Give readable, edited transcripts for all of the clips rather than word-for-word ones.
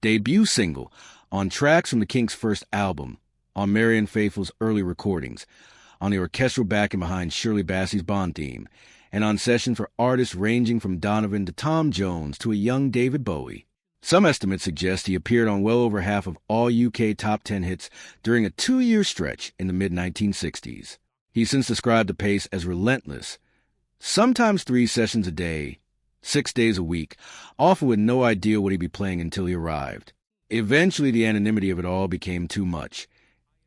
debut single, on tracks from the Kinks' first album, on Marianne Faithfull's early recordings, on the orchestral backing behind Shirley Bassey's Bond theme, and on sessions for artists ranging from Donovan to Tom Jones to a young David Bowie. Some estimates suggest he appeared on well over half of all UK top 10 hits during a 2-year stretch in the mid-1960s. He's since described the pace as relentless, sometimes 3 sessions a day, 6 days a week, often with no idea what he'd be playing until he arrived. Eventually, the anonymity of it all became too much,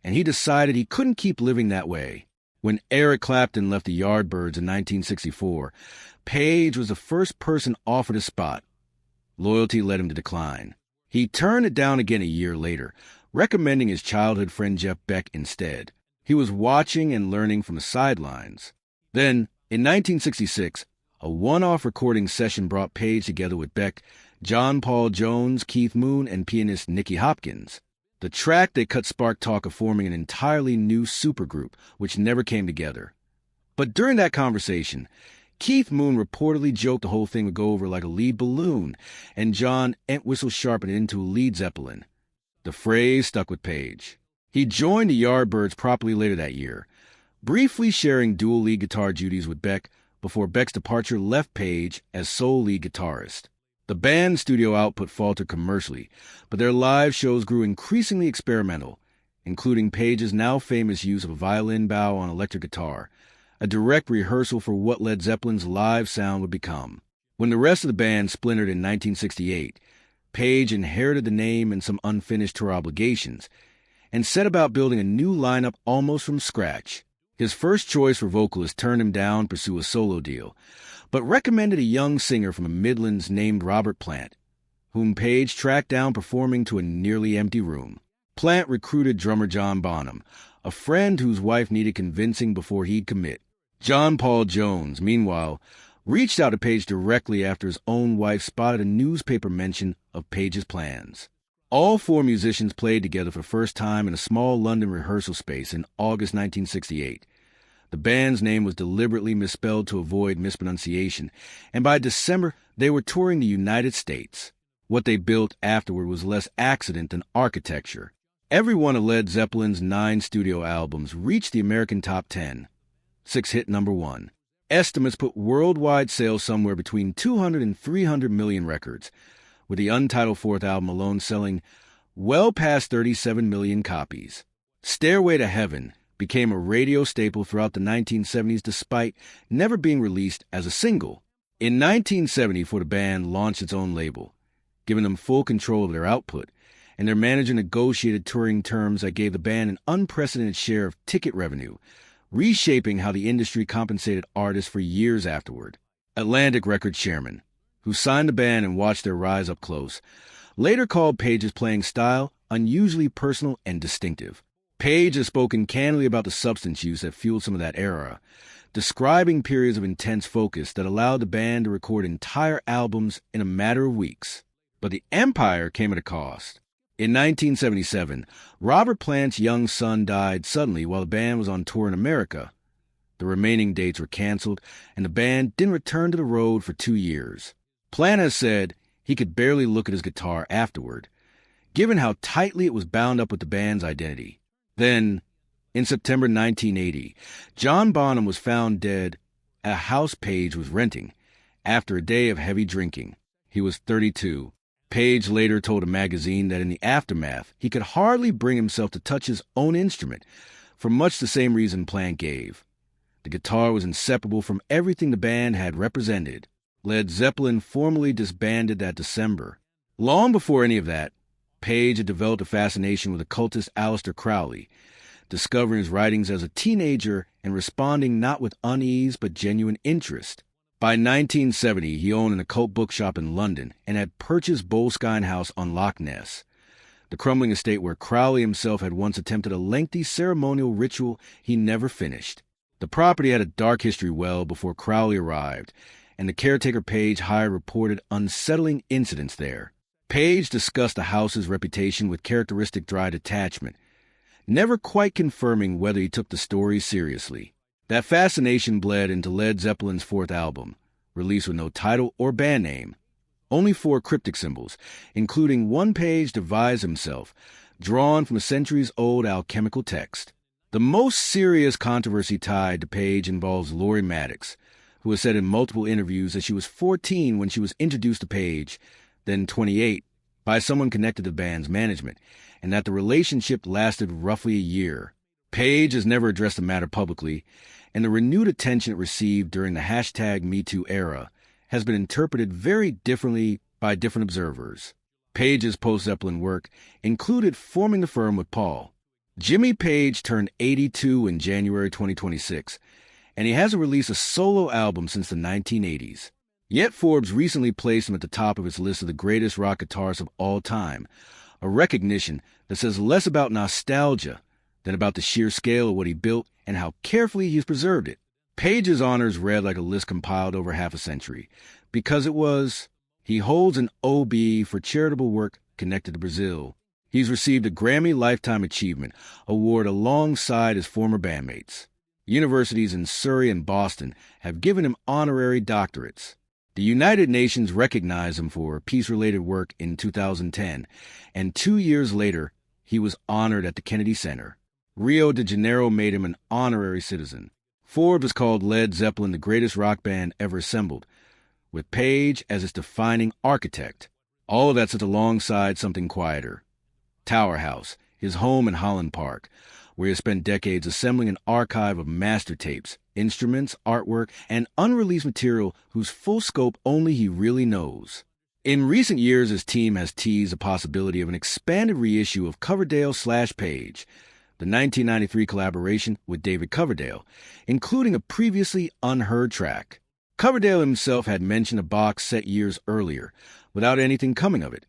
and he decided he couldn't keep living that way. When Eric Clapton left the Yardbirds in 1964, Page was the first person offered a spot. Loyalty led him to decline. He turned it down again a year later, recommending his childhood friend Jeff Beck instead. He was watching and learning from the sidelines. Then, in 1966, a one-off recording session brought Page together with Beck, John Paul Jones, Keith Moon, and pianist Nicky Hopkins. The track they cut sparked talk of forming an entirely new supergroup, which never came together. But during that conversation, Keith Moon reportedly joked the whole thing would go over like a lead balloon, and John Entwistle sharpened it into a Led Zeppelin. The phrase stuck with Page. He joined the Yardbirds properly later that year, briefly sharing dual lead guitar duties with Beck before Beck's departure left Page as sole lead guitarist. The band's studio output faltered commercially, but their live shows grew increasingly experimental, including Page's now famous use of a violin bow on electric guitar, a direct rehearsal for what Led Zeppelin's live sound would become. When the rest of the band splintered in 1968, Page inherited the name and some unfinished tour obligations, and set about building a new lineup almost from scratch. His first choice for vocalist turned him down to pursue a solo deal, but recommended a young singer from the Midlands named Robert Plant, whom Page tracked down performing to a nearly empty room. Plant recruited drummer John Bonham, a friend whose wife needed convincing before he'd commit. John Paul Jones, meanwhile, reached out to Page directly after his own wife spotted a newspaper mention of Page's plans. All 4 musicians played together for the first time in a small London rehearsal space in August 1968. The band's name was deliberately misspelled to avoid mispronunciation, and by December, they were touring the United States. What they built afterward was less accident than architecture. Every one of Led Zeppelin's 9 studio albums reached the American top 10. 6 hit number 1. Estimates put worldwide sales somewhere between 200 and 300 million records, with the untitled 4th album alone selling well past 37 million copies. Stairway to Heaven became a radio staple throughout the 1970s despite never being released as a single. In 1974, the band launched its own label, giving them full control of their output, and their manager negotiated touring terms that gave the band an unprecedented share of ticket revenue, reshaping how the industry compensated artists for years afterward. Atlantic Records chairman, who signed the band and watched their rise up close, later called Page's playing style unusually personal and distinctive. Page has spoken candidly about the substance use that fueled some of that era, describing periods of intense focus that allowed the band to record entire albums in a matter of weeks. But the empire came at a cost. In 1977, Robert Plant's young son died suddenly while the band was on tour in America. The remaining dates were canceled, and the band didn't return to the road for 2 years. Plant has said he could barely look at his guitar afterward, given how tightly it was bound up with the band's identity. Then, in September 1980, John Bonham was found dead at a house Page was renting after a day of heavy drinking. He was 32. Page later told a magazine that in the aftermath, he could hardly bring himself to touch his own instrument for much the same reason Plant gave. The guitar was inseparable from everything the band had represented. Led Zeppelin formally disbanded that December. Long before any of that, Page had developed a fascination with occultist Aleister Crowley, discovering his writings as a teenager and responding not with unease but genuine interest. By 1970, he owned an occult bookshop in London and had purchased Boleskine House on Loch Ness, the crumbling estate where Crowley himself had once attempted a lengthy ceremonial ritual he never finished. The property had a dark history well before Crowley arrived, and the caretaker Page hired reported unsettling incidents there. Page discussed the house's reputation with characteristic dry detachment, never quite confirming whether he took the story seriously. That fascination bled into Led Zeppelin's 4th album, released with no title or band name, Only 4 cryptic symbols, including one page devised himself, drawn from a centuries-old alchemical text. The most serious controversy tied to Page involves Lori Maddox, who has said in multiple interviews that she was 14 when she was introduced to Page, then 28, by someone connected to the band's management, and that the relationship lasted roughly a year. Page has never addressed the matter publicly, and the renewed attention it received during the #MeToo era has been interpreted very differently by different observers. Page's post-Zeppelin work included forming the firm with Paul. Jimmy Page turned 82 in January 2026, and he hasn't released a solo album since the 1980s. Yet Forbes recently placed him at the top of its list of the greatest rock guitarists of all time, a recognition that says less about nostalgia than about the sheer scale of what he built and how carefully he's preserved it. Page's honors read like a list compiled over half a century, because it was, he holds an OB for charitable work connected to Brazil. He's received a Grammy Lifetime Achievement Award alongside his former bandmates. Universities in Surrey and Boston have given him honorary doctorates. The United Nations recognized him for peace-related work in 2010, and 2 years later, he was honored at the Kennedy Center. Rio de Janeiro made him an honorary citizen. Forbes has called Led Zeppelin the greatest rock band ever assembled, with Page as its defining architect. All of that sits alongside something quieter. Tower House, his home in Holland Park, where he has spent decades assembling an archive of master tapes, instruments, artwork, and unreleased material whose full scope only he really knows. In recent years, his team has teased the possibility of an expanded reissue of Coverdale/Page, the 1993 collaboration with David Coverdale, including a previously unheard track. Coverdale himself had mentioned a box set years earlier, without anything coming of it.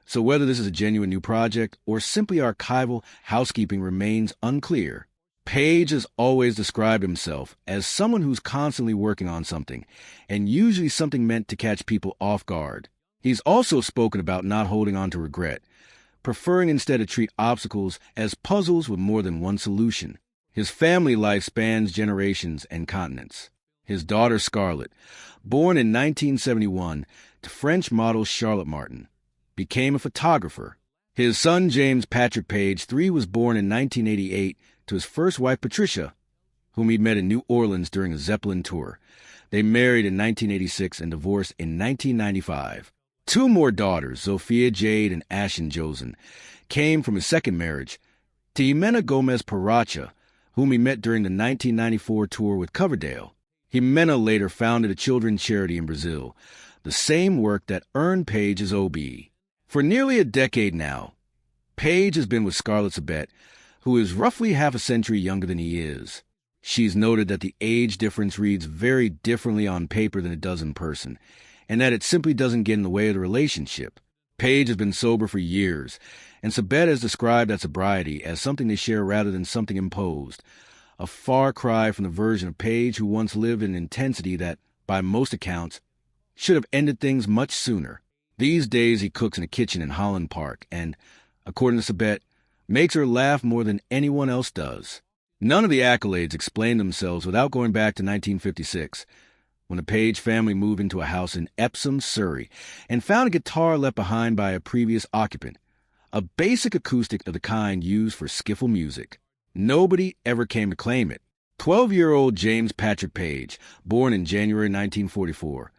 So whether this is a genuine new project or simply archival housekeeping remains unclear. Page has always described himself as someone who's constantly working on something, and usually something meant to catch people off guard. He's also spoken about not holding on to regret, preferring instead to treat obstacles as puzzles with more than one solution. His family life spans generations and continents. His daughter Scarlett, born in 1971 to French model Charlotte Martin, became a photographer. His son James Patrick Page III was born in 1988 to his first wife Patricia, whom he met in New Orleans during a Zeppelin tour. They married in 1986 and divorced in 1995. 2 more daughters, Sophia Jade and Ashen Josen, came from his second marriage to Jimena Gomez Paracha, whom he met during the 1994 tour with Coverdale. Jimena later founded a children's charity in Brazil, the same work that earned Page his OB. For nearly a decade now, Page has been with Scarlett Sabet, who is roughly half a century younger than he is. She's noted that the age difference reads very differently on paper than it does in person, and that it simply doesn't get in the way of the relationship. Page has been sober for years, and Sabet has described that sobriety as something they share rather than something imposed, a far cry from the version of Page who once lived in an intensity that, by most accounts, should have ended things much sooner. These days he cooks in a kitchen in Holland Park and, according to Sabet, makes her laugh more than anyone else does. None of the accolades explain themselves without going back to 1956, when the Page family moved into a house in Epsom, Surrey, and found a guitar left behind by a previous occupant, a basic acoustic of the kind used for skiffle music. Nobody ever came to claim it. 12-year-old James Patrick Page, born in January 1944,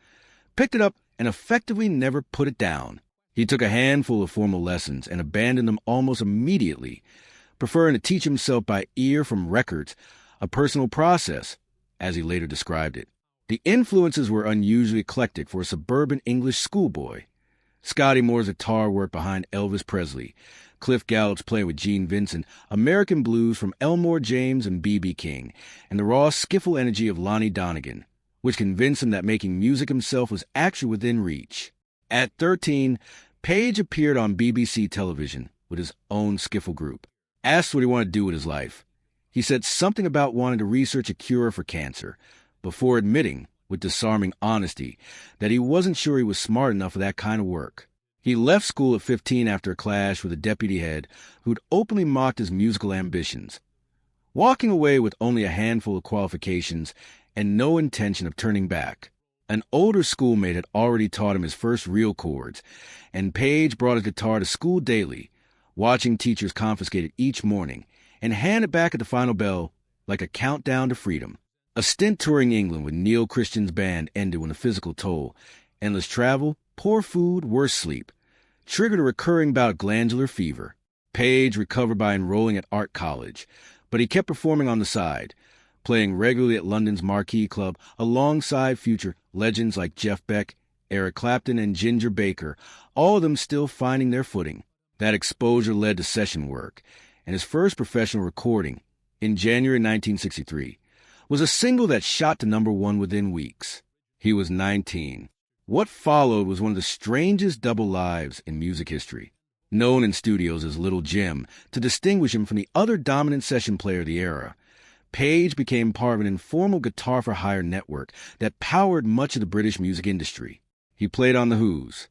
picked it up and effectively never put it down. He took a handful of formal lessons and abandoned them almost immediately, preferring to teach himself by ear from records, a personal process, as he later described it. The influences were unusually eclectic for a suburban English schoolboy. Scotty Moore's guitar work behind Elvis Presley, Cliff Gallop's playing with Gene Vincent, American blues from Elmore James and B.B. King, and the raw skiffle energy of Lonnie Donegan, which convinced him that making music himself was actually within reach. At 13, Page appeared on BBC television with his own skiffle group. Asked what he wanted to do with his life, he said something about wanting to research a cure for cancer, before admitting, with disarming honesty, that he wasn't sure he was smart enough for that kind of work. He left school at 15 after a clash with a deputy head who'd openly mocked his musical ambitions, walking away with only a handful of qualifications and no intention of turning back. An older schoolmate had already taught him his first real chords, and Page brought his guitar to school daily, watching teachers confiscate it each morning and hand it back at the final bell like a countdown to freedom. A stint touring England with Neil Christian's band ended when the physical toll, endless travel, poor food, worse sleep, triggered a recurring bout of glandular fever. Page recovered by enrolling at art college, but he kept performing on the side, playing regularly at London's Marquee Club alongside future legends like Jeff Beck, Eric Clapton, and Ginger Baker, all of them still finding their footing. That exposure led to session work, and his first professional recording, in January 1963, was a single that shot to #1 within weeks. He was 19. What followed was one of the strangest double lives in music history. Known in studios as Little Jim to distinguish him from the other dominant session player of the era, Page became part of an informal guitar-for-hire network that powered much of the British music industry. He played on The Who's,